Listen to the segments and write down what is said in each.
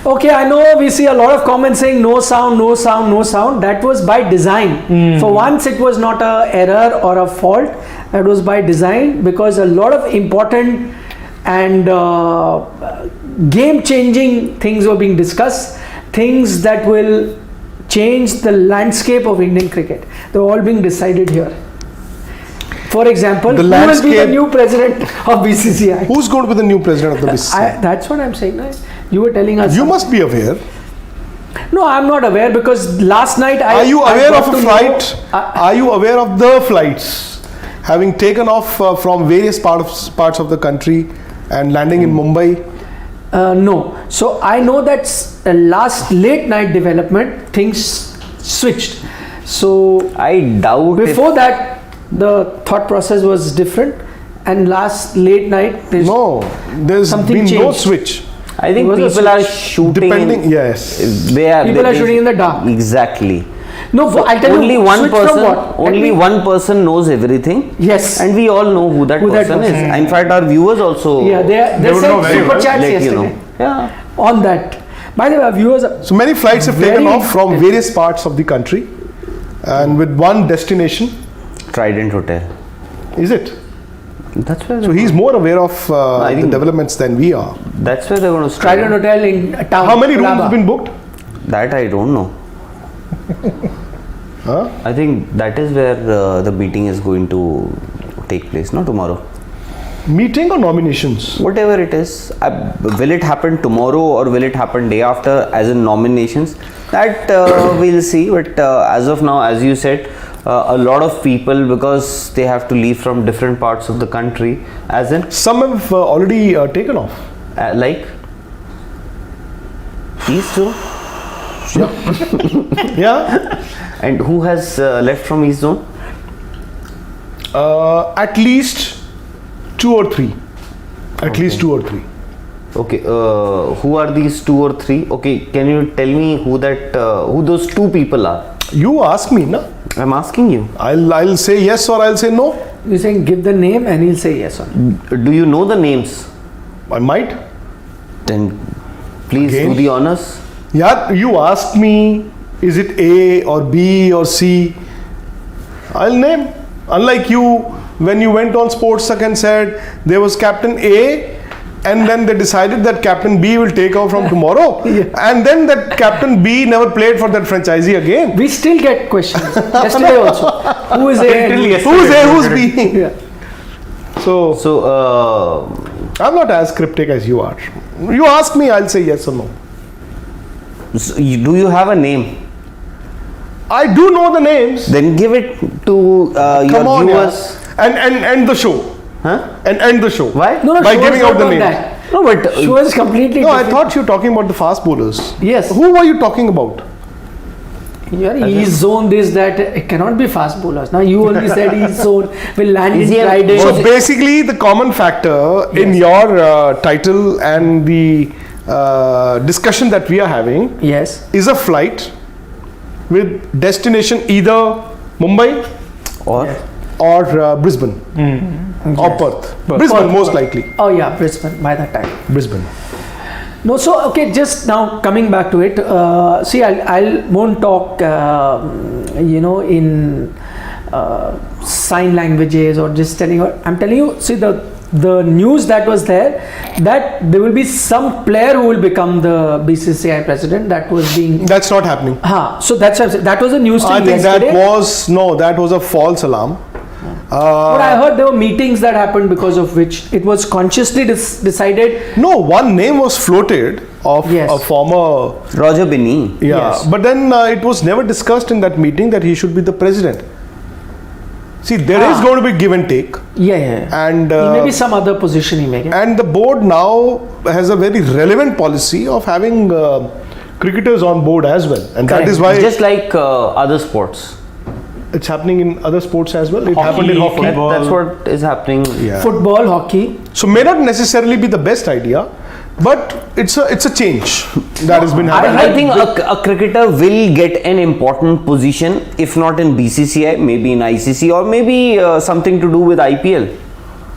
Okay, I know we see a lot of comments saying no sound, no sound, no sound. That was by design. For once, it was not a error or a fault. That was by design because a lot of important and game-changing things were being discussed. Things that will change the landscape of Indian cricket. They're all being decided here. For example, who will be the new president of BCCI? Who's going to be the new president of the BCCI? That's what I'm saying. Right? You were telling us. You must be aware. No, I'm not aware because last night Are you aware of a flight? Are you aware of the flights having taken off from various parts of the country and landing in Mumbai? No. So I know that last late night development things switched. So I doubt. Before that, the thought process was different, and last late night there's been changed. No switch. I think people are shooting. Depending, yes. People are shooting in the dark. Exactly. No, so I'll tell only you. One person. Only one person knows everything. Yes. And we all know who that person is. In fact, our viewers also. Yeah, they sent super chats yesterday. Yeah. On that. By the way, our viewers. So many flights have taken off from various parts of the country, and with one destination. Trident Hotel. Is it? That's where. So he's more aware of the developments than we are. That's where they're going to stay. Trident Hotel in town. How many rooms have been booked? That I don't know. Huh? I think that is where the meeting is going to take place, not tomorrow. Meeting or nominations? Whatever it is. Will it happen tomorrow or will it happen day after, as in nominations? That we'll see. But as of now, as you said, a lot of people, because they have to leave from different parts of the country, as in some have already taken off, like East Zone. Yeah. And who has left from East Zone? At least 2 or 3. At least 2 or 3. Okay. Who are these 2 or 3? Okay. Can you tell me who those 2 people are? You ask me, na? I'm asking you. I'll say yes or I'll say no. You're saying give the name and he'll say yes or no. Do you know the names? I might. Then please do the honors. Yeah, you ask me, is it A or B or C? I'll name. Unlike you, when you went on Sportsuck and said there was Captain A, and then they decided that Captain B will take over from tomorrow, and then that Captain B never played for that franchisee again. We still get questions. Yesterday also. Who is A? Who's A? Who's B? Yeah. So I'm not as cryptic as you are. You ask me, I'll say yes or no. So do you have a name? I do know the names. Then give it to your viewers. And end the show. Huh? And end the show. Why? No, by giving out the names. That. No, but show is completely different. I thought you were talking about the fast bowlers. Yes. Who were you talking about? East Zone, this, that. It cannot be fast bowlers. Now you only said East Zone will land in Trident. So basically, the common factor in your title and the discussion that we are having is a flight with destination either Mumbai or Brisbane or Perth. Brisbane most likely. Oh yeah, Brisbane by that time. Brisbane. No, so okay, just now coming back to it. See, I won't talk, in sign languages or just telling you. I'm telling you. See, the news that was there, that there will be some player who will become the BCCI president. That was being. That's not happening. So that's what I'm saying. That was a news thing yesterday. That was a false alarm. But I heard there were meetings that happened because of which it was consciously decided. No, one name was floated of a former Roger Binney. But then it was never discussed in that meeting that he should be the president. See, there is going to be give and take. And maybe some other position he may get. And the board now has a very relevant policy of having cricketers on board as well, and that is why just like other sports. It's happening in other sports as well. It hockey, happened in hockey. That's what is happening. Football, hockey. So may not necessarily be the best idea, but it's a change that has been happening. I think a cricketer will get an important position, if not in BCCI, maybe in ICC, or maybe something to do with IPL.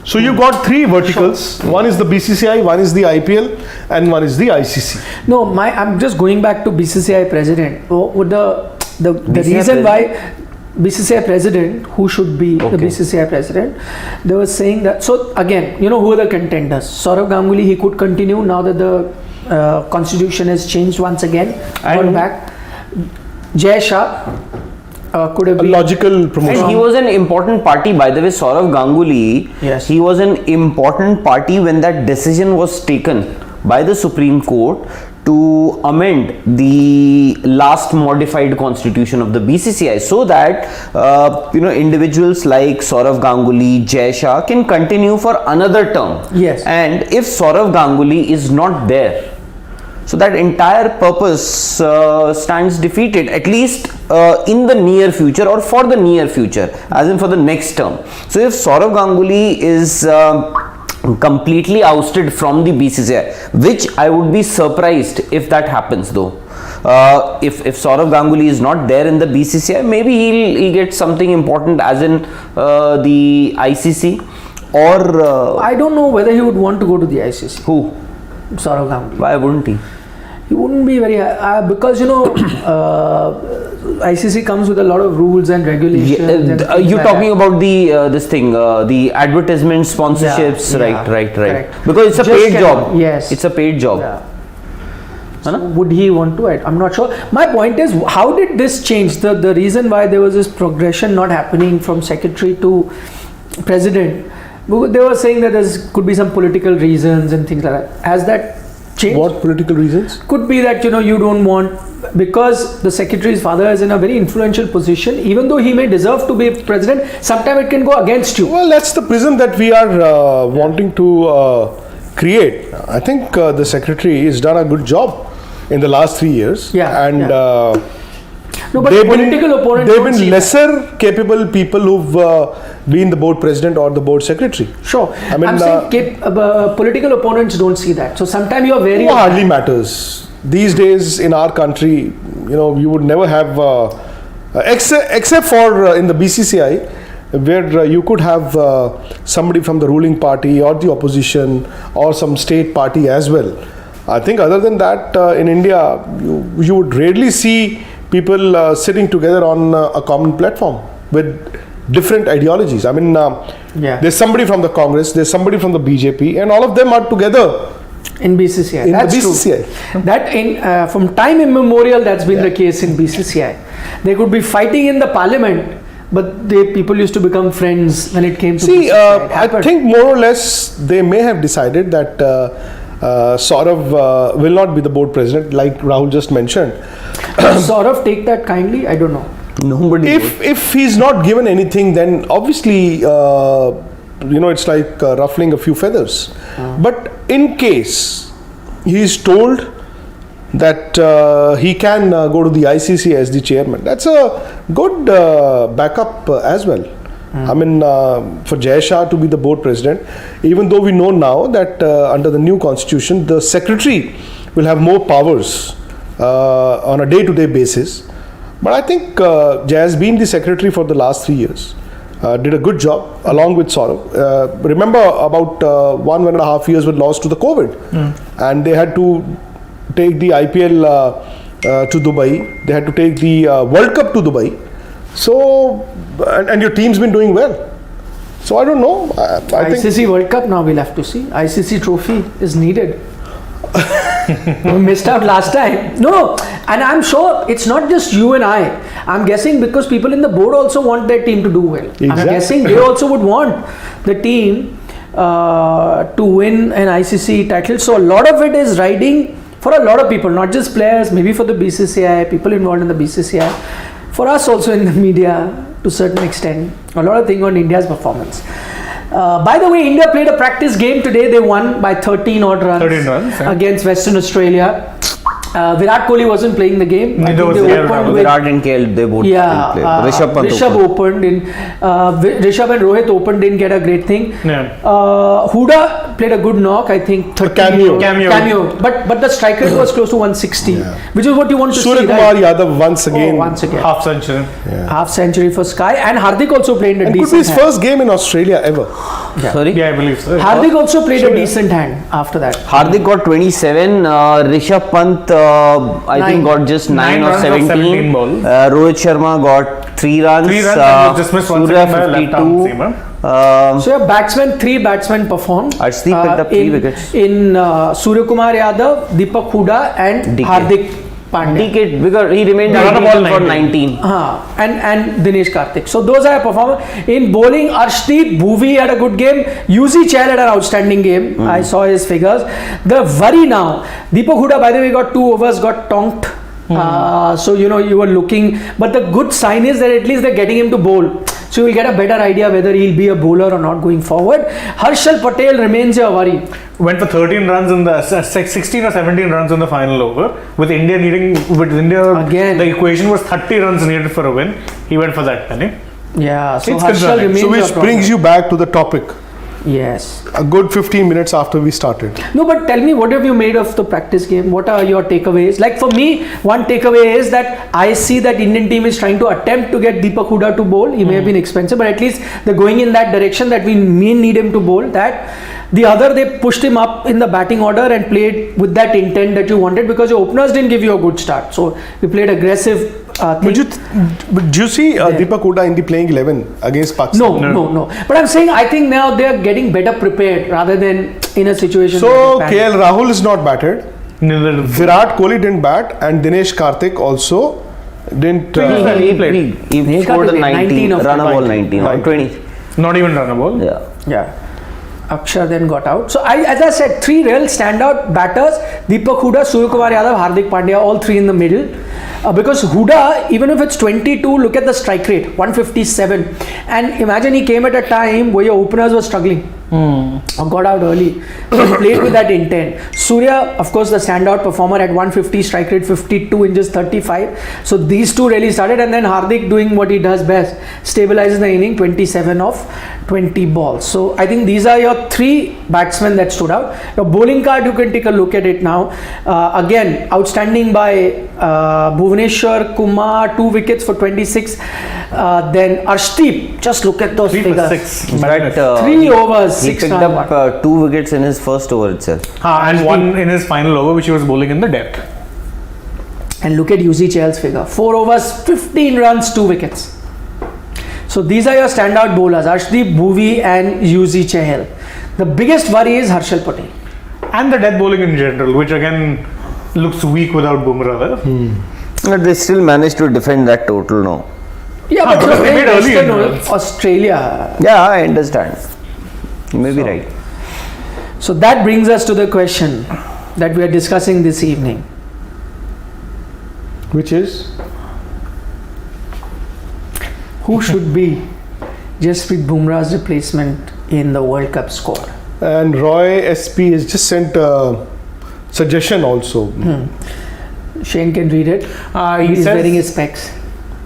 So you got three verticals. Sure. One is the BCCI, one is the IPL, and one is the ICC. No, I'm just going back to BCCI president. The reason why BCCI president, who should be the BCCI president, they were saying that. So again, who are the contenders? Saurav Ganguly, he could continue now that the constitution has changed once again. Gone back. Jay Shah could have been a logical promotion. And he was an important party, by the way. Saurav Ganguly. Yes. He was an important party when that decision was taken by the Supreme Court to amend the last modified constitution of the BCCI, so that individuals like Saurav Ganguly, Jay Shah can continue for another term. Yes. And if Saurav Ganguly is not there, so that entire purpose stands defeated, at least in the near future, or for the near future, as in for the next term. So if Saurav Ganguly is completely ousted from the BCCI, which I would be surprised if that happens though. If Saurav Ganguly is not there in the BCCI, maybe he'll get something important, as in the ICC, or I don't know whether he would want to go to the ICC. Who? Saurav Ganguly. Why wouldn't he? He wouldn't be very because ICC comes with a lot of rules and regulations. You're talking about the this thing, the advertisement sponsorships, right? Correct. Because it's a paid job. Yes, it's a paid job. Yeah. So would he want to? I'm not sure. My point is, how did this change? The reason why there was this progression not happening from secretary to president, they were saying that there could be some political reasons and things like that. Has that changed? What political reasons? Could be that you don't want, because the secretary's father is in a very influential position. Even though he may deserve to be president, sometimes it can go against you. Well, that's the prism that we are wanting to create. I think the secretary has done a good job in the last 3 years. Yeah. And no, but political opponents, they've been lesser capable people who've been the board president or the board secretary. Sure. I mean, I'm saying political opponents don't see that. So sometimes you are very. It hardly matters. These days in our country, you would never have, except for in the BCCI, where you could have somebody from the ruling party or the opposition or some state party as well. I think other than that, in India, you would rarely see people sitting together on a common platform with different ideologies. I mean, there's somebody from the Congress, there's somebody from the BJP, and all of them are together in BCCI. That's the BCCI. True. That from time immemorial, that's been the case in BCCI. They could be fighting in the parliament, but people used to become friends when it came to BCCI. I think more or less they may have decided that Saurav will not be the board president, like Rahul just mentioned. Saurav take that kindly? I don't know. Nobody. If he's not given anything, then obviously it's like ruffling a few feathers. But in case he is told that he can go to the ICC as the chairman, that's a good backup as well. I mean, for Jay Shah to be the board president, even though we know now that under the new constitution, the secretary will have more powers on a day-to-day basis. But I think Jay has been the secretary for the last 3 years. Did a good job along with Saurav. Remember, about 1.5 years were lost to the COVID, and they had to take the IPL to Dubai. They had to take the World Cup to Dubai. So, and your team's been doing well. So I don't know. I ICC think World Cup, now we'll have to see. ICC trophy is needed. We missed out last time. No, and I'm sure it's not just you and I. I'm guessing because people in the board also want their team to do well. Exactly. I'm guessing they also would want the team to win an ICC title. So a lot of it is riding for a lot of people, not just players, maybe for the BCCI, people involved in the BCCI, for us also in the media to a certain extent. A lot of things on India's performance. By the way, India played a practice game today. They won by 13 odd runs, against Western Australia. Virat Kohli wasn't playing the game. I Neither think was they Virat. opened with- Virat and KL, they both Yeah, didn't play. Rishabh Pant Rishabh opened. opened in. Rishabh and Rohit opened, didn't get a great thing. Yeah. Huda played a good knock, I think. 30 Cameo. But the strike rate was close to 160, which is what you want to Surya see. Kumar Right? Yadav once again. Once again. Half century. Half century for Sky, and Hardik also played a And could decent be his hand. first game in Australia ever. Sorry? Yeah, I believe so. Hardik also played a decent hand after that. Hardik got 27. Rishabh Pant, I think, got just 9 9 or runs of 17 ball. Rohit Sharma got 3 runs. 3 runs and was dismissed once Surya again by a left-arm 52. seamer. So your three batsmen performed. Arshdeep picked up 3 wickets. In Surya Kumar Yadav, Deepak Huda and DK. Hardik Pandya. DK, because he remained Run a ball for 19. 19. And Dinesh Karthik. So those are performers. In bowling, Arshdeep Bhuvi had a good game. Yuzi Chahal had an outstanding game. I saw his figures. The worry now, Deepak Huda, by the way, got 2 overs, got tonked. So you were looking, but the good sign is that at least they're getting him to bowl. So you will get a better idea whether he'll be a bowler or not going forward. Harshal Patel remains a worry. Went for 13 runs in the 16 or 17 runs in the final over. With India Again. the equation was 30 runs needed for a win. He went for that penny. Yeah, so It's Harshal concerning. remains So a which problem. brings you back to the topic. Yes. A good 15 minutes after we started. No, but tell me, what have you made of the practice game? What are your takeaways? Like for me, one takeaway is that I see that Indian team is trying to attempt to get Deepak Huda to bowl. He may have been expensive, but at least they're going in that direction that we may need him to bowl. That the other, they pushed him up in the batting order and played with that intent that you wanted, because your openers didn't give you a good start. So you played aggressive. But do you see Deepak Huda in the playing 11 against Pakistan? No. But I'm saying I think now they're getting better prepared rather than in a situation. So where they panic. KL Rahul is not batted. Neither did Virat Kohli didn't bat, and Dinesh Karthik also didn't. He played. He scored a 19, of run a ball 20. 19, or 20. not even run a ball. Yeah. Yeah. Akshar then got out. So as I said, 3 real standout batters: Deepak Huda, Surya Kumar Yadav, Hardik Pandya, all 3 in the middle. Because Huda, even if it's 22, look at the strike rate, 157. And imagine he came at a time where your openers were struggling. Or got out early. So he played with that intent. Surya, of course, the standout performer at 150, strike rate 52 in just 35. So these 2 really started, and then Hardik doing what he does best, stabilizes the inning, 27 of 20 balls. So I think these are your 3 batsmen that stood out. Your bowling card, you can take a look at it now. Again, outstanding by Bhuvaneshwar Kumar, 2 wickets for 26. Then Arshdeep, just look at those 3 for figures. 6. In fact, 3 overs, he 6 picked run, up 2 wickets in his first over itself. And 1 in his final over, which he was bowling in the depth. And look at Yuzi Chahal's figure. 4 overs, 15 runs, 2 wickets. So these are your standout bowlers, Arshdeep, Bhuvi and Yuzi Chahal. The biggest worry is Harshal Patel. And the death bowling in general, which again looks weak without Bumrah there. But they still managed to defend that total now. Yeah, but because you're they playing made early Western innings. Australia. Yeah, I understand. You may be right. So that brings us to the question that we are discussing this evening. Which is? Who should be Jasprit Bumrah's replacement in the World Cup squad? And Roy SP has just sent a suggestion also. Shane can read it. He He's says- wearing his specs.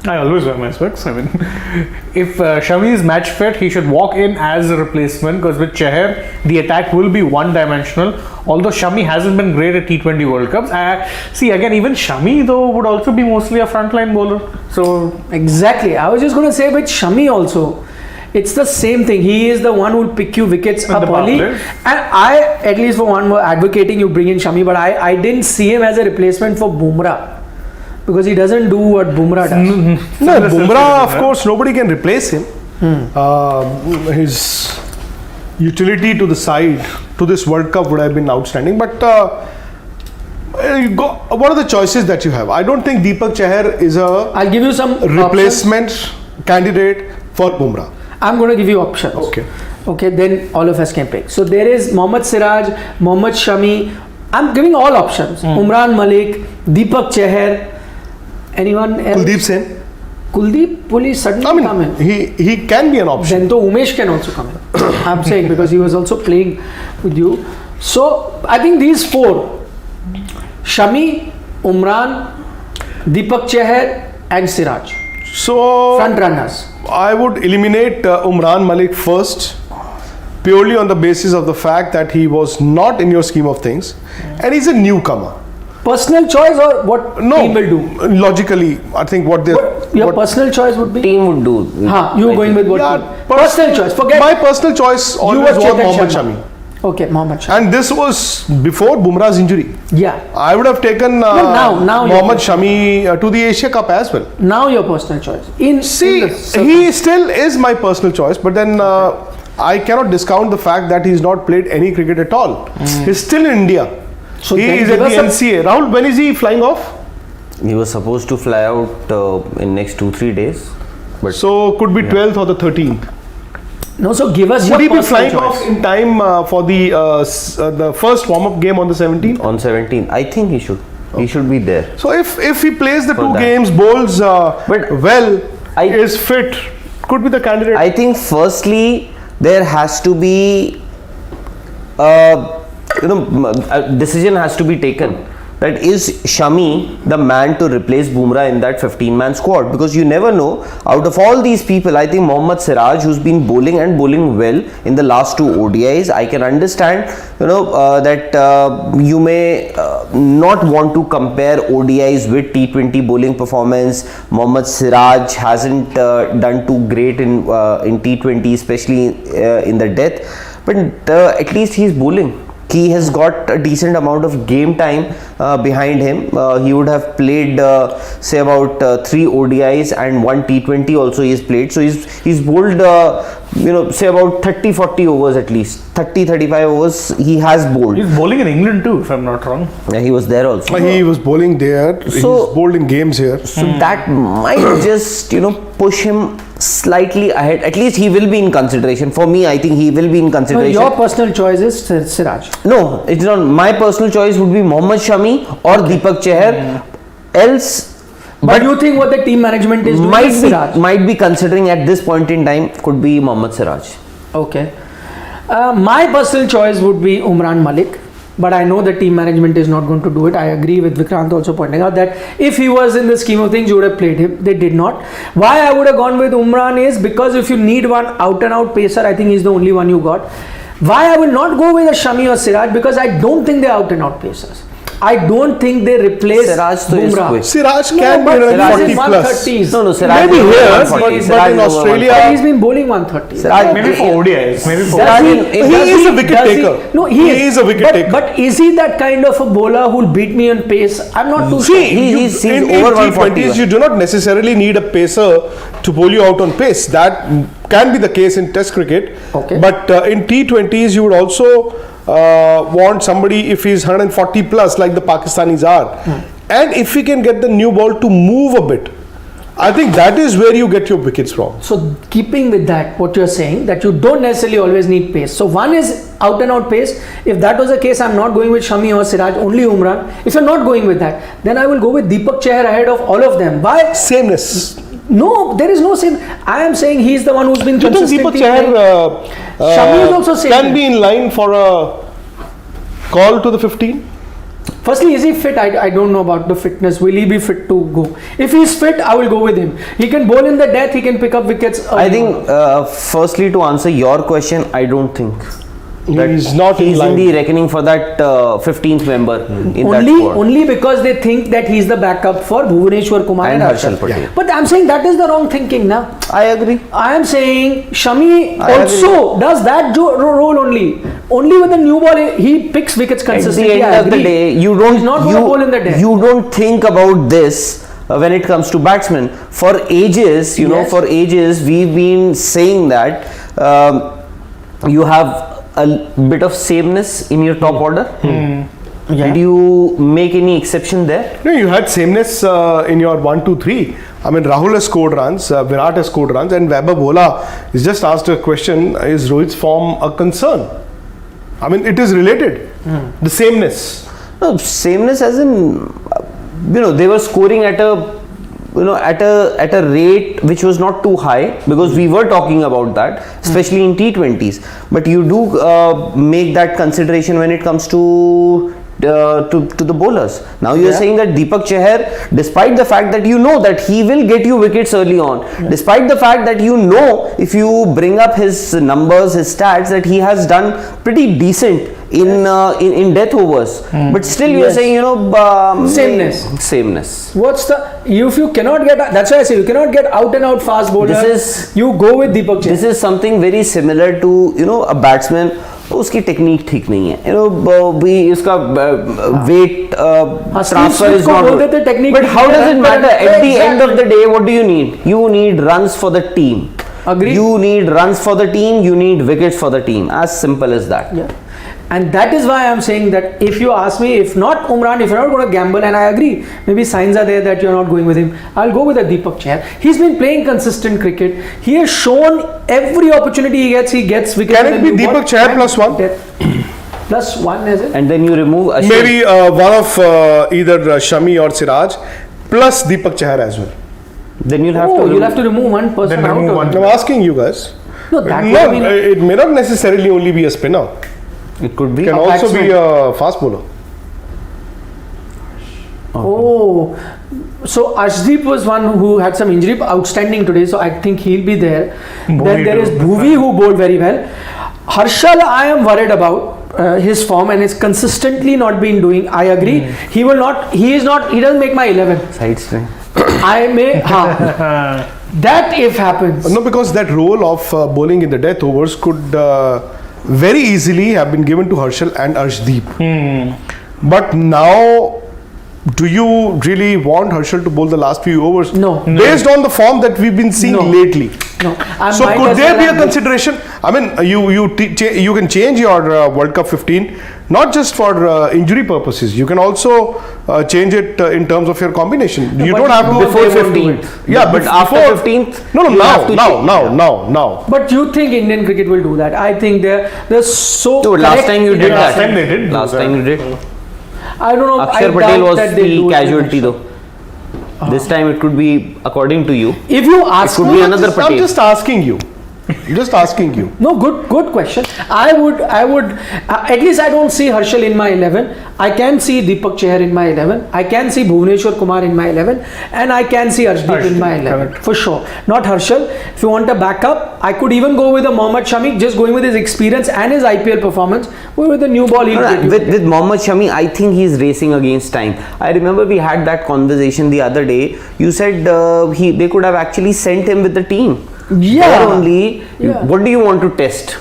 I always wear my specs. I mean, if Shami is match fit, he should walk in as a replacement, because with Chahar, the attack will be one-dimensional. Although Shami hasn't been great at T20 World Cups. See, again, even Shami though would also be mostly a frontline bowler. So Exactly. I was just going to say with Shami also, it's the same thing. He is the one who will pick you wickets up the power early. play. And I, at least for one, were advocating you bring in Shami, but I didn't see him as a replacement for Bumrah. Because he doesn't do what Bumrah does. No, Bumrah, of course, nobody can replace him. His utility to the side to this World Cup would have been outstanding. But what are the choices that you have? I don't think Deepak Chahar is a I'll give you some options. replacement candidate for Bumrah. I'm going to give you options. Okay, then all of us can pick. So there is Mohammad Siraj, Mohammad Shami. I'm giving all options. Umran Malik, Deepak Chahar. Anyone else? Kuldeep Sen. Kuldeep will he suddenly come in? He can be an option. Then to Umesh can also come in. I'm saying because he was also playing with you. So I think these 4, Shami, Umran, Deepak Chahar and Siraj. So Front runners. I would eliminate Umran Malik first, purely on the basis of the fact that he was not in your scheme of things, and he's a newcomer. Personal choice or what team will do? Logically, I think what they Your personal choice would be? Team would do. You were going with what Yeah, team? Personal choice. Forget. my personal choice You always were was Chetan Mohammad Sharma. Shami. Okay, Mohammad Shami. And this was before Bumrah's injury. Yeah. I would have taken now Mohammad Shami to the Asia Cup as well. Now your personal choice. See, he still is my personal choice, but then I cannot discount the fact that he's not played any cricket at all. He's still in India. So he then is give at the us NCA. Rahul, when is he flying off? He was supposed to fly out in next 2-3 days. But So could be 12th or the 13th. No, so give us Would he your be personal flying choice. off in time for the first warm-up game on the 17th? on 17, I think he should. He should be there. So if he plays the For two that. games, bowls But well, I- is fit, could be the candidate. I think firstly there has to be a decision has to be taken. That is Shami the man to replace Bumrah in that 15-man squad? Because you never know. Out of all these people, I think Mohammad Siraj, who's been bowling and bowling well in the last 2 ODIs, I can understand, that you may not want to compare ODIs with T20 bowling performance. Mohammad Siraj hasn't done too great in T20, especially in the death. But at least he's bowling. He has got a decent amount of game time behind him. He would have played say about 3 ODIs and 1 T20 also he has played. So he's bowled say about 30-40 overs at least. 30-35 overs he has bowled. He's bowling in England too, if I'm not wrong. Yeah, he was there also. He was bowling there. He's bowled in games here. So that might just push him slightly ahead. At least he will be in consideration. For me, I think he will be in No, consideration. your personal choice is Siraj. No, it's not. My personal choice would be Mohammad Shami or Deepak Chahar. Else, But you think what the team management is doing is Siraj? might be considering at this point in time could be Mohammad Siraj. Okay. My personal choice would be Umran Malik. But I know the team management is not going to do it. I agree with Vikrant also pointing out that if he was in the scheme of things, you would have played him. They did not. Why I would have gone with Umran is because if you need one out and out pacer, I think he's the only one you got. Why I will not go with a Shami or Siraj? Because I don't think they're out and out pacers. I don't think they replace Siraj to is Bumrah. quick. Siraj No, can be but running Siraj 40 is plus. 130s. No, Siraj Maybe is over here, 140. but Siraj in is over Australia- 140. But he's been bowling 130. Siraj, Maybe for ODIs. Maybe for Siraj- Does He does is a wicket does he- taker. No, he is a wicket but, taker. But is he that kind of a bowler who'll beat me on pace? I'm not too See, sure. he's in over T20s, 140. you do not necessarily need a pacer to bowl you out on pace. That can be the case in Test cricket. Okay. But in T20s, you would also want somebody if he's 140 plus, like the Pakistanis are, and if he can get the new ball to move a bit. I think that is where you get your wickets from. So keeping with that, what you're saying, that you don't necessarily always need pace. So one is out and out pace. If that was the case, I'm not going with Shami or Siraj, only Umran. If you're not going with that, then I will go with Deepak Chahar ahead of all of them. Why? Sameness. No, there is no same. I am saying he's the one who's been Do you think consistently Deepak playing. Chahar Shami is also same. can be in line for a call to the 15? Firstly, is he fit? I don't know about the fitness. Will he be fit to go? If he's fit, I will go with him. He can bowl in the death. He can pick up wickets. I think firstly to answer your question, I don't think that He's not in he's line. in the reckoning for that 15th member in that only squad. only because they think that he's the backup for Bhuvaneshwar Kumar And and Harshal Harshal. Patel. But I'm saying that is the wrong thinking now. I agree. I am saying Shami I also does that role only. Only with the new ball, he picks wickets At the consistently. end I of the agree. day, you don't He's not going to bowl in the death. you don't think about this when it comes to batsmen. For ages, Yes. for ages we've been saying that you have a bit of sameness in your top order. Yeah. Did you make any exception there? No, you had sameness in your 1, 2, 3. I mean, Rahul has scored runs, Virat has scored runs, and Vaibhav Bola is just asked a question: is Rohit's form a concern? I mean, it is related. The sameness. No, sameness as in, they were scoring at a, at a rate which was not too high, because we were talking about that, especially in T20s. But you do make that consideration when it comes to to the bowlers. Now you are saying that Deepak Chahar, despite the fact that you know that he will get you wickets early on, despite the fact that you know if you bring up his numbers, his stats, that he has done pretty decent in death overs, but still you are saying sameness. What's the if you cannot get, that's why I say you cannot get out and out fast bowler, you go with Deepak Chahar. This is something very similar to a batsman. उसकी technique ठीक नहीं है, भी इसका weight transfer is not good. But how does it matter? At the end of the day, what do you need? You need runs for the team. Agreed. You need runs for the team. You need wickets for the team. As simple as that. Yeah. And that is why I'm saying that if you ask me, if not Umran, if you're not going to gamble, and I agree, maybe signs are there that you're not going with him, I'll go with a Deepak Chahar. He's been playing consistent cricket. He has shown every opportunity he gets wickets. Can it be Deepak Chahar plus one? Plus one, is it? And then you remove Ashwin. Maybe one of either Shami or Siraj plus Deepak Chahar as well. Then you'll have to remove one person out. I'm asking you guys. No, that it may not necessarily only be a spinner. It could be. Can also be a fast bowler. Oh, so Arshdeep was one who had some injury, outstanding today, so I think he'll be there. Then there is Bhuvi who bowled very well. Harshal, I am worried about his form and is consistently not been doing. I agree. He doesn't make my 11. Side swing. I may, that if happens. No, because that role of bowling in the death overs could very easily have been given to Harshal and Arshdeep. But now, do you really want Harshal to bowl the last few overs? No. Based on the form that we've been seeing lately. No. So could there be a consideration? I mean, you can change your World Cup 15 not just for injury purposes. You can also change it in terms of your combination. You don't have to before 15th. Yeah, but after 15th. No. But you think Indian cricket will do that? I think they're so. So last time you did that. Last time they did. Last time you did. I don't know. Akshar Patel was the casualty though. This time it could be, according to you. If you ask it could me, be another Patel. I'm just asking you. No, good question. I would at least I don't see Harshal in my 11. I can see Deepak Chahar in my 11. I can see Bhuvneshwar Kumar in my 11, and I can see Arshdeep in my 11 for sure. Not Harshal. If you want a backup, I could even go with a Mohammad Shami, just going with his experience and his IPL performance. With the new ball, with Mohammad Shami, I think he's racing against time. I remember we had that conversation the other day. You said they could have actually sent him with the team. Yeah. What do you want to test?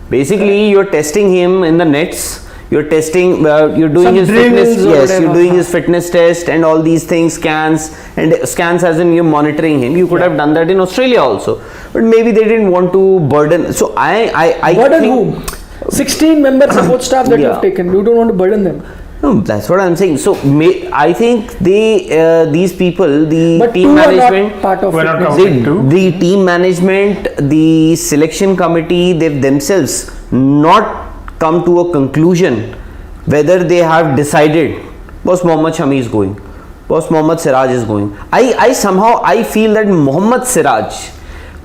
Basically, you're testing him in the nets. You're testing. You're doing his fitness. Yes, you're doing his fitness test and all these things. Scans as in you're monitoring him. You could have done that in Australia also, but maybe they didn't want to burden. So I burden whom? 16 member support staff that you have taken. You don't want to burden them. No, that's what I'm saying. So I think these people, the team management, the team management, the selection committee, they've themselves not come to a conclusion whether they have decided was Mohammad Shami is going, was Mohammad Siraj is going. I feel that Mohammad Siraj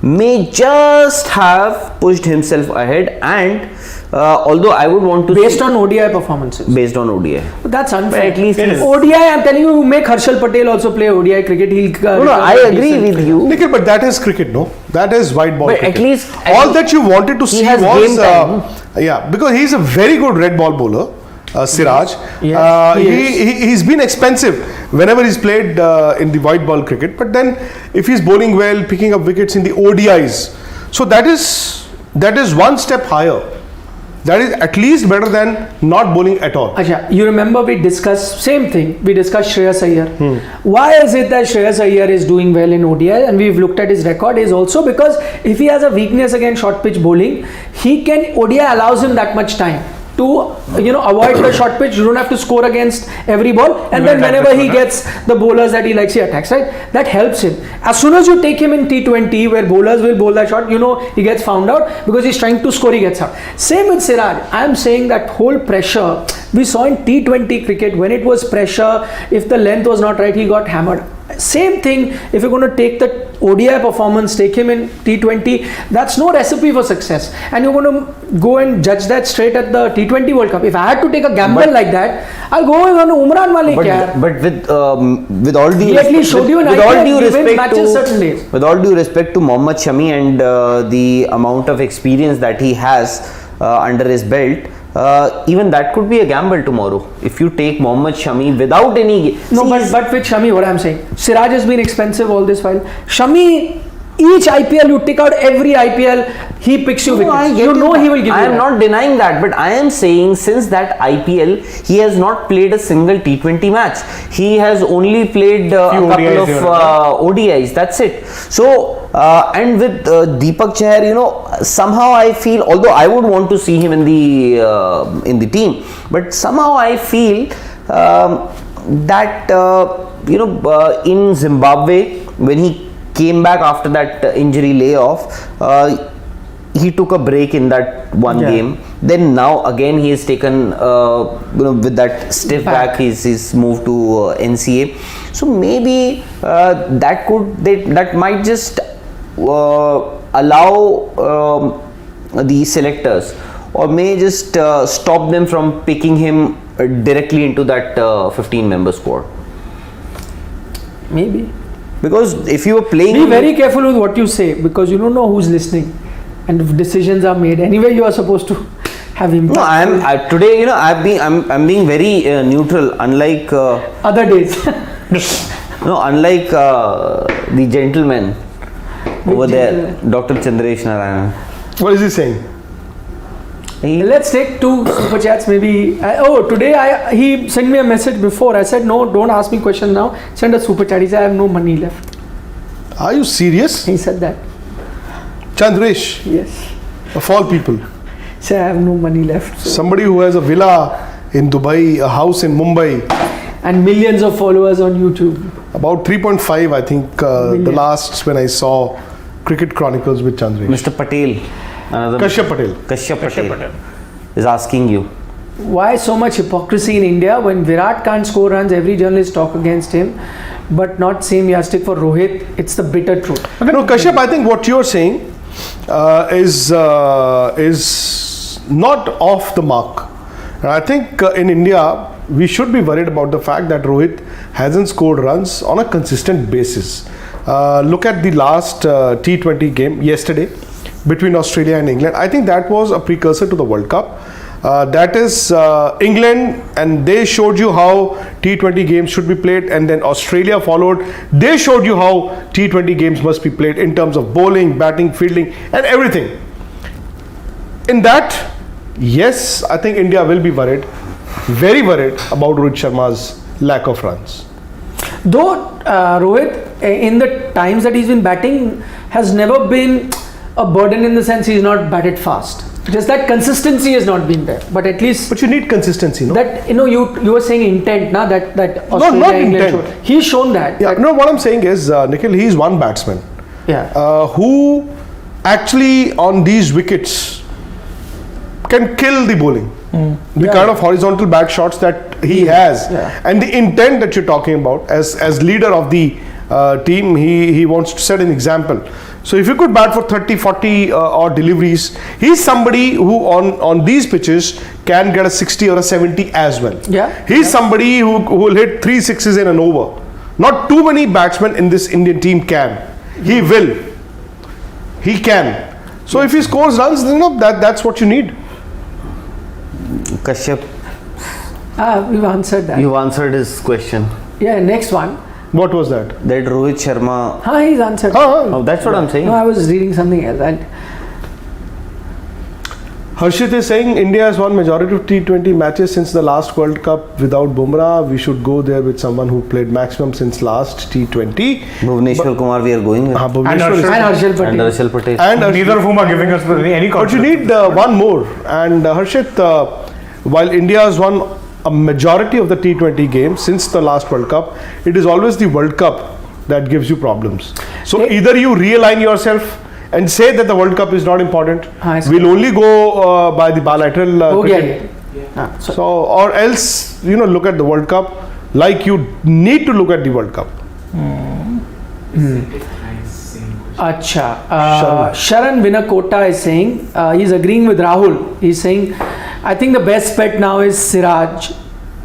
may just have pushed himself ahead, and although I would want to based on ODI performances. Based on ODI. But that's unfair. But at least ODI, I'm telling you, make Harshal Patel also play ODI cricket. No, I agree with you. Nikhil, but that is cricket, no? That is white ball but cricket. At least all that you wanted to see was game time. because he's a very good red ball bowler. Siraj, he's been expensive whenever he's played in the white ball cricket, but then if he's bowling well, picking up wickets in the ODIs, so that is one step higher. That is at least better than not bowling at all. Achha, you remember we discussed same thing. We discussed Shreyas Iyer. Why is it that Shreyas Iyer is doing well in ODI, and we've looked at his record, is also because if he has a weakness against short pitch bowling, ODI allows him that much time to avoid the short pitch. You don't have to score against every ball, and then whenever he gets the bowlers that he likes, he attacks, right? That helps him. As soon as you take him in T20 where bowlers will bowl that shot, he gets found out because he's trying to score, he gets out. Same with Siraj. I am saying that whole pressure we saw in T20 cricket, when it was pressure, if the length was not right, he got hammered. Same thing, if you're going to take the ODI performance, take him in T20, that's no recipe for success. And you're going to go and judge that straight at the T20 World Cup. If I had to take a gamble like that, I'll go on Umran wale kya. But with all due he at least showed you an with all idea, due he wins respect matches to certain days. with all due respect to Mohammad Shami and the amount of experience that he has under his belt, even that could be a gamble tomorrow. If you take Mohammad Shami without any... No, but with Shami, what I'm saying, Siraj has been expensive all this while. Shami, each IPL, you take out every IPL, he picks you wickets. You know he will give you I am that. not denying that, but I am saying since that IPL, he has not played a single T20 match. He has only played a couple ODIs of ODIs. That's it. So, and with Deepak Chahar, somehow I feel, although I would want to see him in the team, but somehow I feel that in Zimbabwe, when he came back after that injury layoff, he took a break in that one game. Then now again he has taken with that stiff back, he's moved to NCA. So maybe that might just allow the selectors, or may just stop them from picking him directly into that 15-member squad. Maybe. Because if you are playing, be very careful with what you say, because you don't know who's listening, and if decisions are made anyway, you are supposed to have impact. No, today I'm being very neutral, unlike other days. no, unlike the gentleman over there, Dr. Chandresh Narayan. What is he saying? Let's take 2 super chats maybe. Today he sent me a message before. I said, no, don't ask me questions now. Send a super chat. He said, I have no money left. Are you serious? He said that. Chandresh, Yes. of all people. He said, I have no money left. So. Somebody who has a villa in Dubai, a house in Mumbai. And millions of followers on YouTube. About 3.5, I think, the last when I saw Cricket Chronicles with Chandresh. Mr. Patel, Kashyap Patel is asking you. Why so much hypocrisy in India? When Virat can't score runs, every journalist talk against him, but not same yardstick for Rohit. It's the bitter truth. No, Kashyap, I think what you're saying is not off the mark. And I think in India, we should be worried about the fact that Rohit hasn't scored runs on a consistent basis. Look at the last T20 game yesterday between Australia and England. I think that was a precursor to the World Cup. That is England, and they showed you how T20 games should be played, and then Australia followed. They showed you how T20 games must be played in terms of bowling, batting, fielding, and everything. In that, yes, I think India will be worried, very worried about Rohit Sharma's lack of runs. Though Rohit, in the times that he's been batting, has never been a burden in the sense he's not batted fast. Just that consistency has not been there. But at least. But you need consistency, no? That you were saying intent, na? That Australia, no, not England intent. showed. He's shown that. Yeah. No, what I'm saying is, Nikhil, he's one batsman. Yeah. Who actually on these wickets can kill the bowling. The kind of horizontal bat shots that he has, and the intent that you're talking about as leader of the team, he wants to set an example. So if you could bat for 30, 40 odd deliveries, he's somebody who on these pitches can get a 60 or a 70 as well. Yeah. He's somebody who will hit 3 sixes in an over. Not too many batsmen in this Indian team can. He will. He can. So if he scores runs, that's what you need. Kashyap, We've answered that. you answered his question. Yeah, next one. What was that? That Rohit Sharma. He's answered. Oh, that's what I'm saying. No, I was reading something else. Harshit is saying India has won majority of T20 matches since the last World Cup without Bumrah. We should go there with someone who played maximum since last T20. Bhuvneshwar Kumar, we are going with. Bhuvneshwar And Harshal Patel. And Harshal Patel. And Neither of whom are giving us any but you confidence. need one more. And Harshit, while India has won a majority of the T20 games since the last World Cup, it is always the World Cup that gives you problems. So either you realign yourself and say that the World Cup is not important. We'll only go by the bilateral cricket. So or else look at the World Cup like you need to look at the World Cup. Acha. Sharan Vinakota is saying, he's agreeing with Rahul. He's saying, I think the best bet now is Siraj.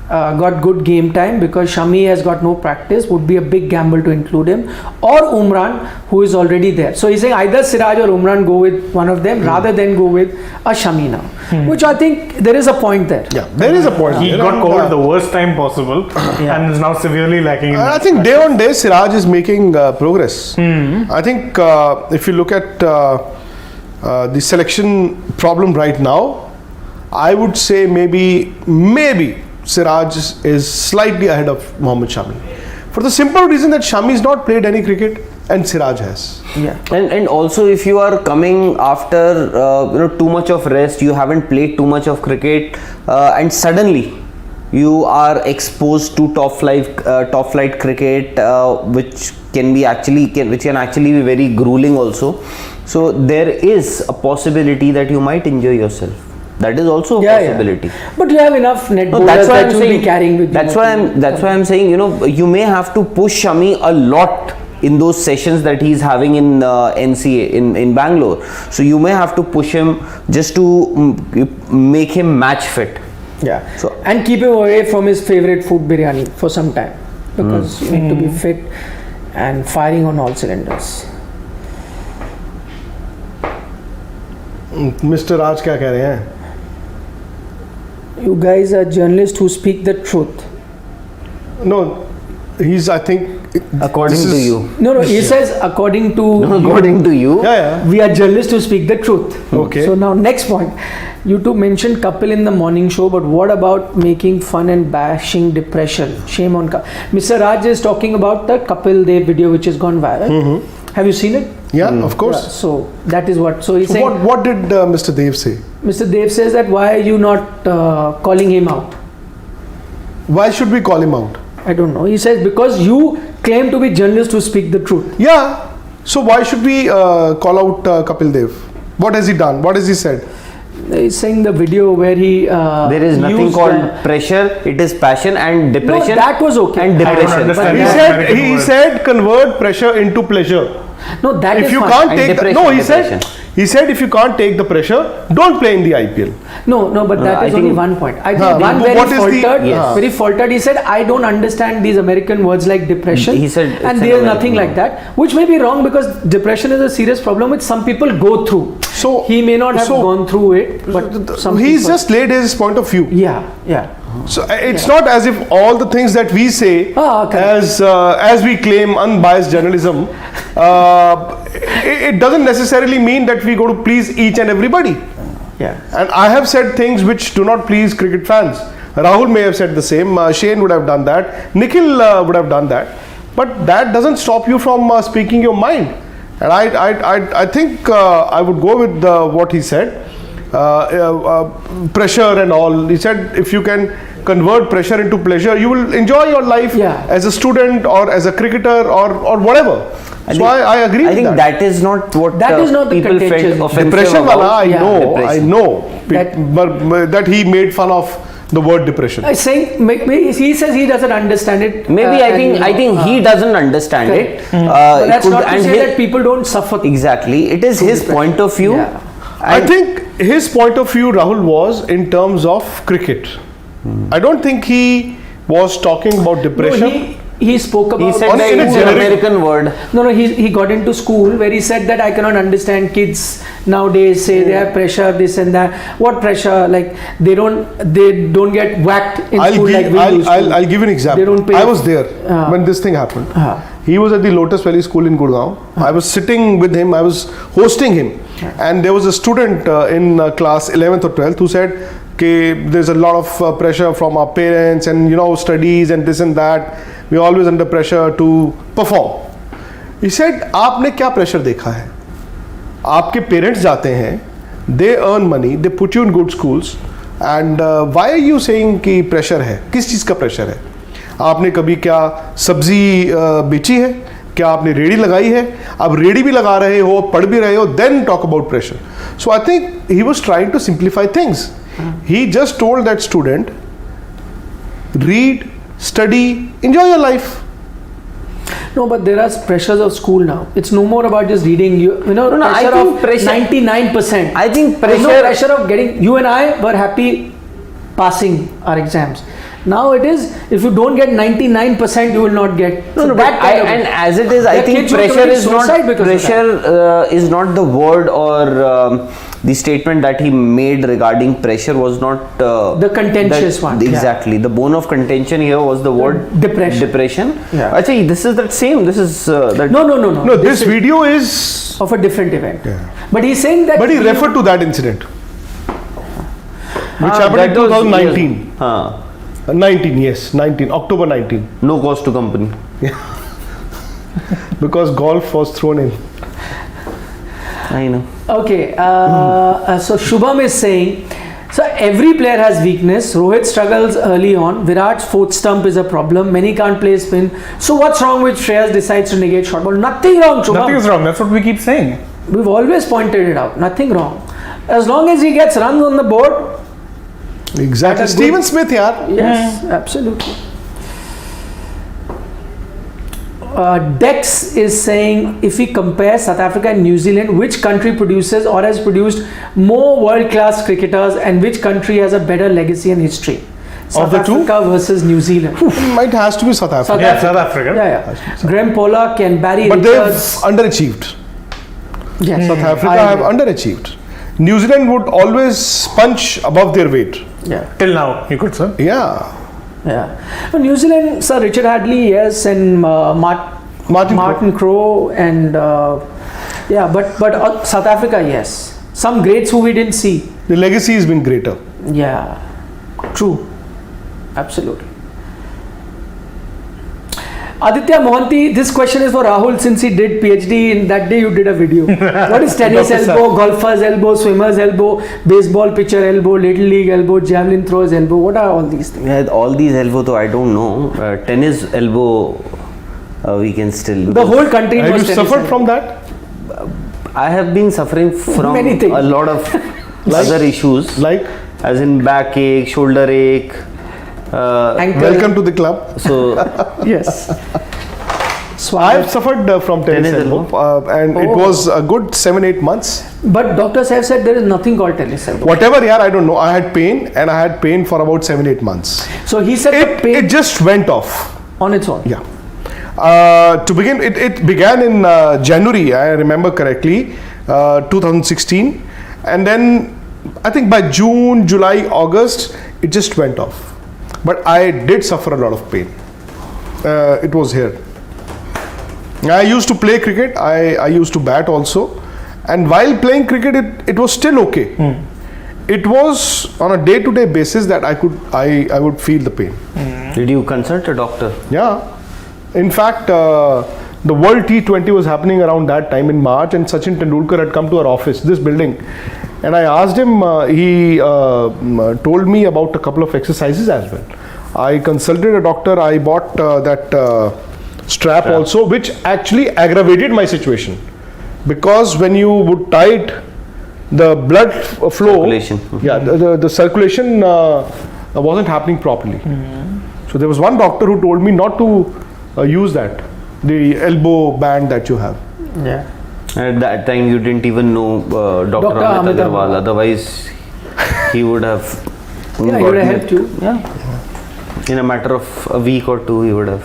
Got good game time because Shami has got no practice. Would be a big gamble to include him. Or Umran, who is already there. So he's saying either Siraj or Umran go with one of them rather than go with a Shami now. Which I think there is a point there. Yeah, there is a point. He got called the worst time possible and is now severely lacking in I think day on day Siraj is making progress. I think if you look at the selection problem right now, I would say maybe Siraj is slightly ahead of Mohammad Shami. For the simple reason that Shami has not played any cricket and Siraj has. Yeah. And also if you are coming after too much of rest, you haven't played too much of cricket, and suddenly you are exposed to top flight cricket, which can actually be very grueling also. So there is a possibility that you might injure yourself. That is also a possibility. Yeah. But you have enough net bowlers that you'll be carrying with you. That's why I'm saying, you may have to push Shami a lot in those sessions that he's having in NCA in Bangalore. So you may have to push him just to make him match fit. Yeah. So and keep him away from his favorite food, biryani, for some time, because you need to be fit and firing on all cylinders. Mr. Raj क्या कह रहे हैं? You guys are journalists who speak the truth. No, he's, I think, According to you. No, he says according to According to you. Yeah. we are journalists who speak the truth. Okay. So now next point. You two mentioned Kapil in the morning show, but what about making fun and bashing depression? Shame on Kapil. Mr. Raj is talking about the Kapil Dev video which has gone viral. Have you seen it? Yeah, of course. Yeah, so that is what. So he's saying. What did Mr. Dev say? Mr. Dev says that why are you not calling him out? Why should we call him out? I don't know. He says because you claim to be journalists who speak the truth. Yeah. So why should we call out Kapil Dev? What has he done? What has he said? He's saying the video where he there is nothing called pressure. It is passion and depression. No, that was okay. And I don't depression. understand. He said convert pressure into pleasure. No, that If is you fine. can't And take depression. he said if you can't take the pressure, don't play in the IPL. No, but that I is only think- one point. I think Huh, one what very is faltered. Yes. Very faltered. He said, "I don't understand these American words like depression." He said it's and an there is American nothing like word. that, which may be wrong because depression is a serious problem which some people go through. So he may not have gone through it, but some he's people. just laid his point of view. Yeah. So it's not as if all the things that we say correct. as we claim unbiased journalism, it doesn't necessarily mean that we go to please each and everybody. Yeah. And I have said things which do not please cricket fans. Rahul may have said the same. Shane would have done that. Nikhil would have done that. But that doesn't stop you from speaking your mind. And I think I would go with what he said. Pressure and all. He said if you can convert pressure into pleasure, you will enjoy your life as a student or as a cricketer or whatever. I agree with that. I think that is not what That is not the people felt contentious. offensive Depression about. wala, I know That- that he made fun of the word depression. I saying he says he doesn't understand it. Maybe and, I think he doesn't understand correct. it. But that's could- not to and say he- that people don't suffer. Exactly. It is his depression. point of view. Yeah. I And think his point of view, Rahul, was in terms of cricket. I don't think he was talking about depression. No, he spoke about. he said On that in a it's an generic- American word. No, he got into school where he said that I cannot understand kids nowadays say they have pressure, this and that. What pressure? Like they don't get whacked in school like we used to. I'll give you an example. They don't pay- I was there when this thing happened. He was at the Lotus Valley School in Gurgaon. I was sitting with him. I was hosting him, and there was a student in class 11th or 12th who said, "Okay, there's a lot of pressure from our parents and studies and this and that. We're always under pressure to perform." He said, "आपने क्या pressure देखा है? आपके parents जाते हैं, they earn money, they put you in good schools, and why are you saying कि pressure है? किस चीज़ का pressure है? आपने कभी क्या सब्जी बेची है? क्या आपने रेडी लगाई है? आप रेडी भी लगा रहे हो, पढ़ भी रहे हो, then talk about pressure." So I think he was trying to simplify things. He just told that student, read, study, enjoy your life. No, but there are pressures of school now. It's no more about just reading. I think pressure. 99%. I think There's no pressure. pressure of getting. You and I were happy passing our exams. Now it is, if you don't get 99%, you will not get. No, but and as it is, I think pressure is not the word or the statement that he made regarding pressure was not the contentious one. Exactly, the bone of contention here was the word depression. Yeah. Actually, this is that same. This is that. No. This video is of a different event. Yeah. But he's saying that. But he referred to that incident, which happened in 2019. 19, October 19. No cost to company. Because golf was thrown in. I know. Okay, so Shubham is saying, so every player has weakness. Rohit struggles early on. Virat's fourth stump is a problem. Many can't play spin. So what's wrong with Shreyas decides to negate short ball? Nothing wrong, Shubham. Nothing is wrong. That's what we keep saying. We've always pointed it out. Nothing wrong. As long as he gets runs on the board. Exactly. Steven Smith, yaar. Yes, absolutely. Dex is saying, if we compare South Africa and New Zealand, which country produces or has produced more world-class cricketers, and which country has a better legacy and history? South Africa versus New Zealand. Might has to be South Africa. South Africa. Yeah. Graham Pollock and Barry But they've Richards. underachieved. Yes. South Africa have underachieved. New Zealand would always punch above their weight. Yeah. Till now, you could say. Yeah. But New Zealand, Sir Richard Hadley, yes, and Martin Crowe, and but South Africa, yes. Some greats who we didn't see. The legacy has been greater. Yeah, true. Absolutely. Aditya Mohanty, this question is for Rahul, since he did PhD in that day you did a video. What is tennis elbow, golfer's elbow, swimmer's elbow, baseball pitcher elbow, little league elbow, javelin throwers elbow? What are all these things? Yeah, all these elbow though I don't know. Tennis elbow we can still. The whole country Have knows you tennis suffered elbow. from that? I have been suffering from Many things. a lot of other issues, Like, as in backache, shoulder ache. Ankle. welcome to the club. So Yes. I've suffered from tennis elbow, and it was a good 7-8 months. But doctors have said there is nothing called tennis elbow. Whatever, I don't know. I had pain, and I had pain for about 7-8 months. So he said the pain It just went off. on its own. Yeah. To begin, it began in January, I remember correctly, 2016, and then I think by June, July, August, it just went off. But I did suffer a lot of pain. It was here. I used to play cricket. I used to bat also, and while playing cricket, it was still okay. It was on a day-to-day basis that I would feel the pain. did you consult a doctor? Yeah. In fact, the World T20 was happening around that time in March, and Sachin Tendulkar had come to our office, this building, and I asked him, he told me about a couple of exercises as well. I consulted a doctor, I bought that strap also, which actually aggravated my situation, because when you would tie it, the blood flow, the circulation wasn't happening properly. So there was one doctor who told me not to use that, the elbow band that you have. Yeah. At that time, you didn't even know Dr. Amit Agarwal. Otherwise, he would have. Yeah, he would have helped you. Yeah. In a matter of a week or two, he would have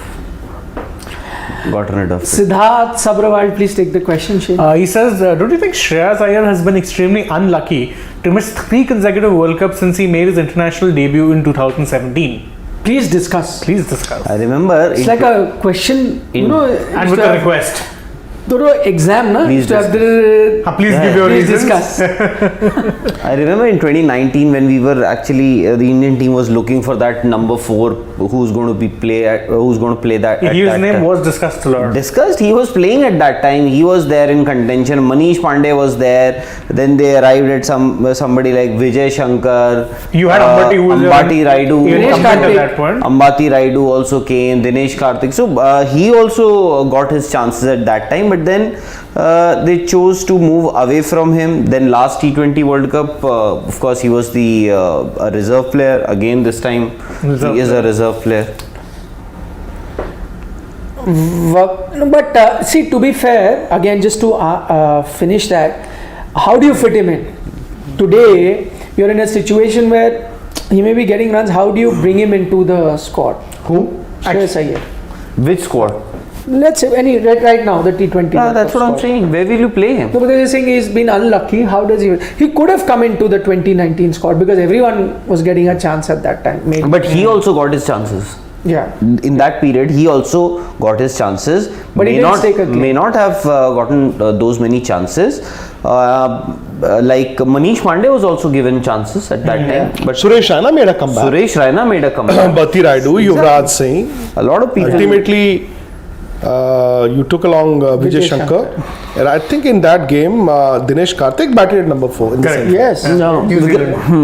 gotten rid of it. Siddharth Sabrawal, please take the question. He says, don't you think Shreyas Iyer has been extremely unlucky to miss 3 consecutive World Cups since he made his international debut in 2017? Please discuss. I remember. It's like a question, and with a request. Exam, na? Please give your reasons. Discuss. I remember in 2019 when we were actually the Indian team was looking for that number 4 who's going to play that. His name was discussed a lot. He was playing at that time. He was there in contention. Manish Pandey was there. Then they arrived at somebody like Vijay Shankar. You had Ambati Raidu. At that point. Ambati Raidu also came. Dinesh Karthik. So he also got his chances at that time. But then they chose to move away from him. Then last T20 World Cup, of course, he was the a reserve player. Again, this time he is a reserve player. But see, to be fair, again, just to finish that, how do you fit him in? Today, you're in a situation where he may be getting runs. How do you bring him into the squad? Who? Shreyas Iyer. Which squad? Let's say right now the T20. That's what I'm saying. Where will you play him? No, but they're saying he's been unlucky. How does he? He could have come into the 2019 squad because everyone was getting a chance at that time. Maybe. But he also got his chances. Yeah. In that period, he also got his chances. But he didn't take a game. May not have gotten those many chances. Like Manish Pandey was also given chances at that time. But Suresh Raina made a comeback. Suresh Raina made a comeback. Bhati Raidu, Yuvraj Singh. A lot of people. Ultimately, you took along Vijay Shankar. And I think in that game, Dinesh Karthik batted at number 4. In the Correct. centre. Yes. No.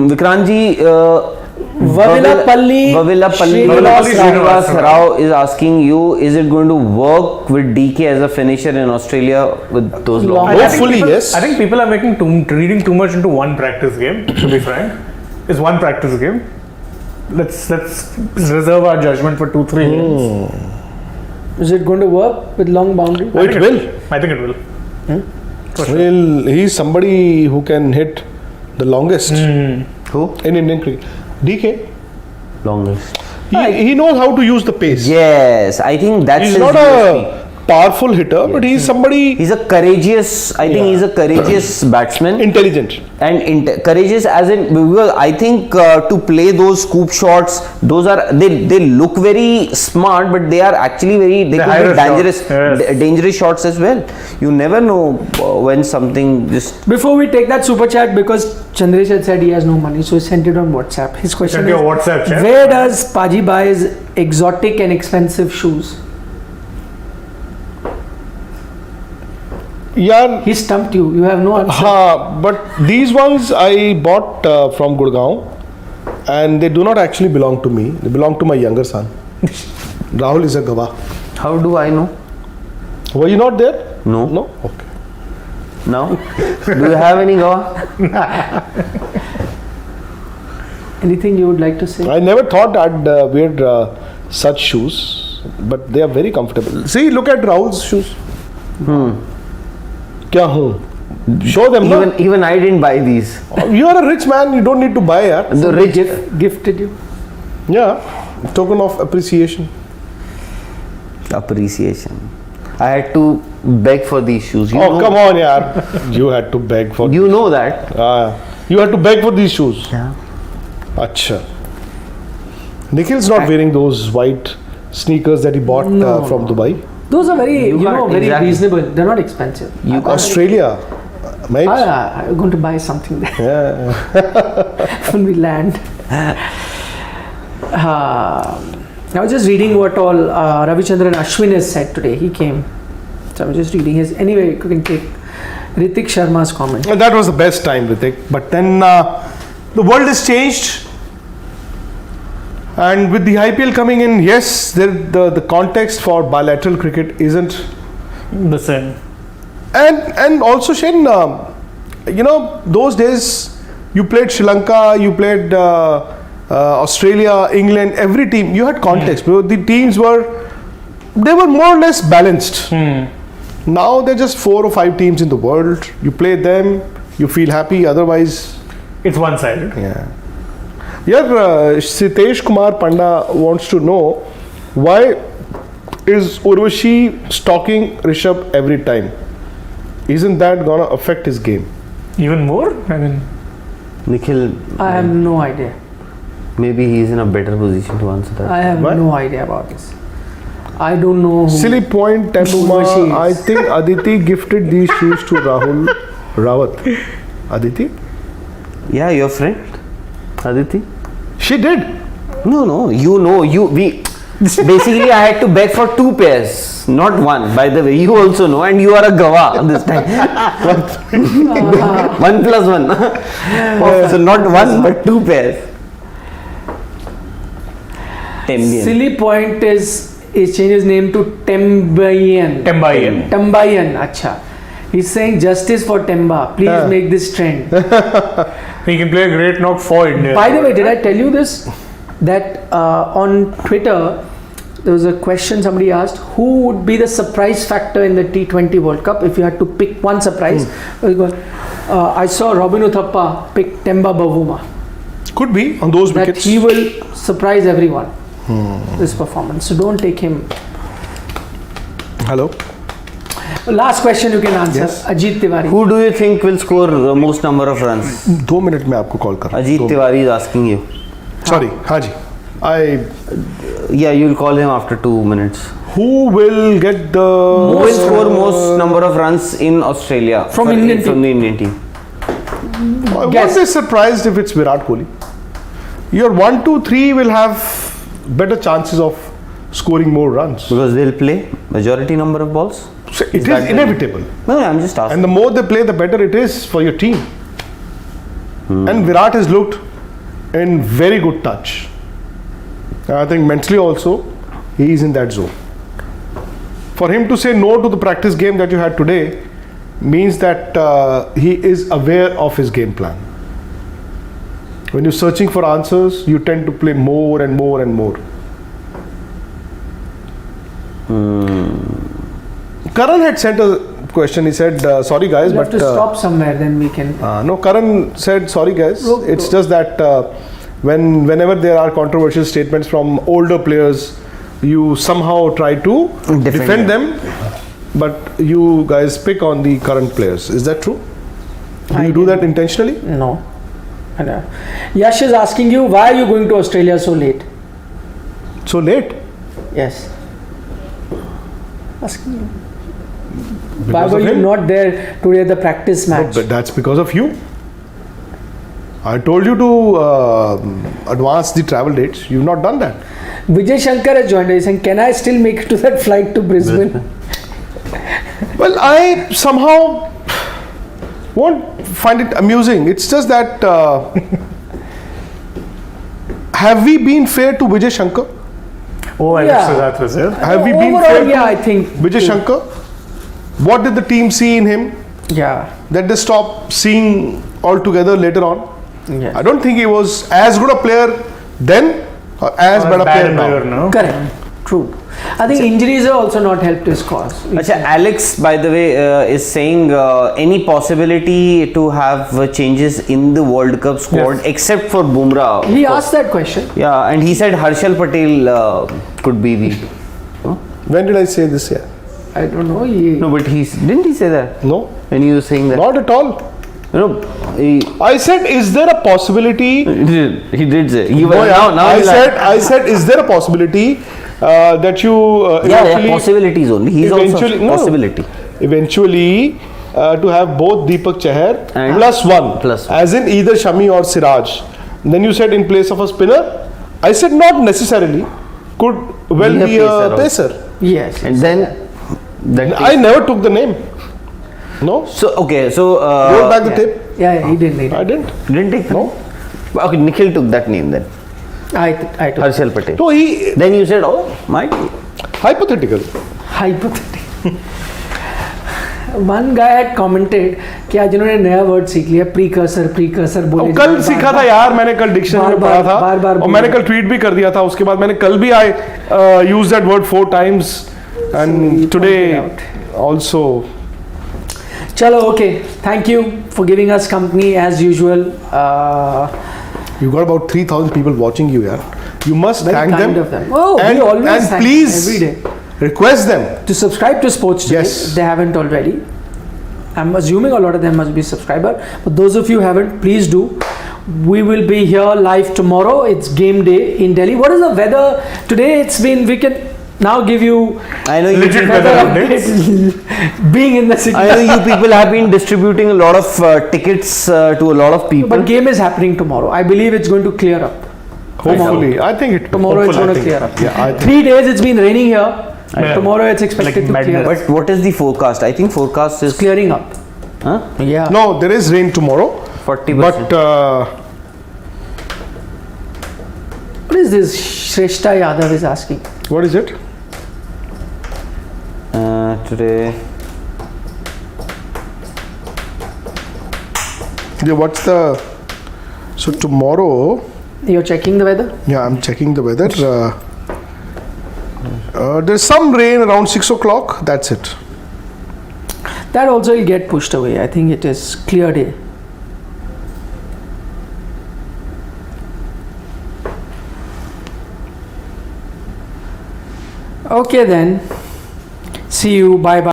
Vikrantji. Vavilapalli Srinivas Rao is asking you, is it going to work with DK as a finisher in Australia with those long? Hopefully, yes. I think people are reading too much into one practice game. To be frank, it's one practice game. Let's reserve our judgment for 2-3 games. Is it going to work with long boundary? Oh, it will. I think it will. Well, he's somebody who can hit the longest Who? in Indian cricket. DK. Longest. He knows how to use the pace. Yes, I think that's He's his not USP. a powerful hitter, but he's somebody He's a courageous. I think he's a courageous batsman. intelligent. And courageous as in, because I think to play those scoop shots, those are they look very smart, but they are actually they could higher be dangerous shots, yes. dangerous shots as well. You never know when something just. Before we take that super chat, because Chandresh had said he has no money, so he sent it on WhatsApp. His question Send is, your WhatsApp chat. where does Paji buy his exotic and expensive shoes? Yeah, He stumped you. You have no answer. but these ones I bought from Gurgaon, and they do not actually belong to me. They belong to my younger son. Rahul is a gawah. How do I know? Were you not there? No. No? Okay. No. Do you have any Gawa? Anything you would like to say? I never thought I'd wear such shoes, but they are very comfortable. See, look at Rahul's shoes. Kya hoon? Show them. No? Even I didn't buy these. You are a rich man. You don't need to buy. Yeah. The rich. Gifted you? Yeah. Token of appreciation. Appreciation. I had to beg for these shoes. You Oh, know, come on, yaar. You had to beg for. You know that. You had to beg for these shoes. Yeah. Acha. Nikhil's not wearing those white sneakers that he bought from Dubai. Those are very, very exactly. reasonable. They're not expensive. Australia, mate. I'm going to buy something there Yeah. when we land. I was just reading what all Ravichandran Ashwin has said today. He came. So I was just reading his. Anyway, you can take Ritik Sharma's comment. And that was the best time, Ritik. But then the world has changed. And with the IPL coming in, yes, the context for bilateral cricket isn't The same. And also Shane, those days you played Sri Lanka, you played Australia, England, every team, you had context. The teams were more or less balanced. Now they're just 4 or 5 teams in the world. You play them, you feel happy, otherwise It's one-sided. Sitesh Kumar Panda wants to know, why is Urvashi stalking Rishabh every time? Isn't that gonna affect his game? Even more? I mean, Nikhil, I have no idea. maybe he's in a better position to answer that. I have What? no idea about this. I don't know who. Silly point, Urvashi Tempuma. is. I think Aditi gifted these shoes to Rahul Rawat. Aditi? Yeah, your friend, Aditi. She did. No, we. Basically, I had to beg for 2 pairs, not 1. By the way, you also know, and you are a gawa this time. 1 plus 1. So not 1, but 2 pairs. Tembian. Silly point is changed his name to Tembayan. Tembayan, acha. He's saying justice for Temba. Please make this trend. he can play a great knock for India. By the way, did I tell you this? That on Twitter, there was a question somebody asked, who would be the surprise factor in the T20 World Cup if you had to pick one surprise? I saw Robin Uthappa pick Temba Bavuma. Could be on those That wickets. he will surprise everyone. This performance. So don't take him. Hello. Last question you can answer. Yes. Ajit Tiwari. Who do you think will score the most number of runs? 2 minutes में आपको call कर. Ajit Tiwari is asking you. Sorry. हाँ जी. Yeah, you'll call him after 2 minutes. Who will get the? Who will score most number of runs in Australia From Indian team? From the Indian team. I won't be surprised if it's Virat Kohli. Your 1, 2, 3 will have better chances of scoring more runs. Because they'll play majority number of balls. So it that is the- inevitable. No, I'm just asking. And the more they play, the better it is for your team. And Virat has looked in very good touch. I think mentally also, he is in that zone. For him to say no to the practice game that you had today means that he is aware of his game plan. When you're searching for answers, you tend to play more and more and more. Karan had sent a question. He said, sorry guys, You have but to stop somewhere, then we can. no, Karan said, sorry guys, No, it's no. just that whenever there are controversial statements from older players, you somehow try to defend them, but you guys pick on the current players. Is that true? Do you do that intentionally? No. I know. Yash is asking you, why are you going to Australia so late? So late? Yes. Asking you. Why Because were of you him? not there today at the practice match? But that's because of you. I told you to advance the travel dates. You've not done that. Vijay Shankar has joined us. He's saying, can I still make it to that flight to Brisbane? Well, I somehow won't find it amusing. It's just that have we been fair to Vijay Shankar? Oh, I Yeah. so that was it. Have we been Overall, fair yeah, to I think. Vijay Shankar? What did the team see in him Yeah. that they stopped seeing altogether later on? Yeah. I don't think he was as good a player then or as bad a player now. No? Correct. True. I think injuries have also not helped his cause. Achha, Alex, by the way, is saying any possibility to have changes in the World Cup squad Yes. except for Bumrah. He asked that question. Yeah, and he said Harshal Patel could be the. When did I say this here? I don't know. He, No, but didn't he say that No, when he was saying that? not at all. No, he I said, is there a possibility? he did say. He was, No, yeah. now I he's said, is there a possibility that you yeah, eventually, possibilities only. He's also eventually- no. possibility. eventually to have both Deepak Chahar And plus one, plus one. as in either Shami or Siraj. Then you said in place of a spinner. I said not necessarily. Could well Be a be a pacer pacer. yes. And then that. I never took the name. No. So okay, so Roll back the Yeah. tape. Yeah, he didn't need I it. didn't. didn't take the No. name? Okay, Nikhil took that name then. I took Harshal Patel. No, he Then you said, oh, might be. hypothetical. hypothetical. One guy had commented कि आज इन्होंने नया word सीख लिया precursor बोले अब कल सीखा था यार, मैंने कल डिक्शनरी में पढ़ा था बार और मैंने कल ट्वीट भी कर दिया था. उसके बाद मैंने कल भी I use that word 4 times and today also. चलो okay, thank you for giving us company as usual. You got about 3,000 people watching you, yeah. You must Very thank kind them. of them. Oh, and, we always and thank please them every day. request them. To subscribe to Sports Today, Yes. if they haven't already. I'm assuming a lot of them must be subscriber, but those of you who haven't, please do. We will be here live tomorrow. It's game day in Delhi. What is the weather today? It's been, we can now give you I know you Legit people, weather updates. being in the city. I know you people have been distributing a lot of tickets to a lot of people. But game is happening tomorrow. I believe it's going to clear up. Hopefully, I think it. Tomorrow it's Hopefully, going to I think. clear up. Yeah, I think. 3 days it's been raining here. Yeah. Tomorrow it's expected Like to clear madness. up. But what is the forecast? I think forecast is Clearing up. huh? Yeah. No, there is rain tomorrow. 40%. But What is this Shrestha Yadav is asking? what is it? Today. Yeah, what's the? So tomorrow, You're checking the weather? yeah, I'm checking the weather. There's some rain around 6 o'clock. That's it. That also will get pushed away. I think it is clear day. Okay then. See you. Bye bye.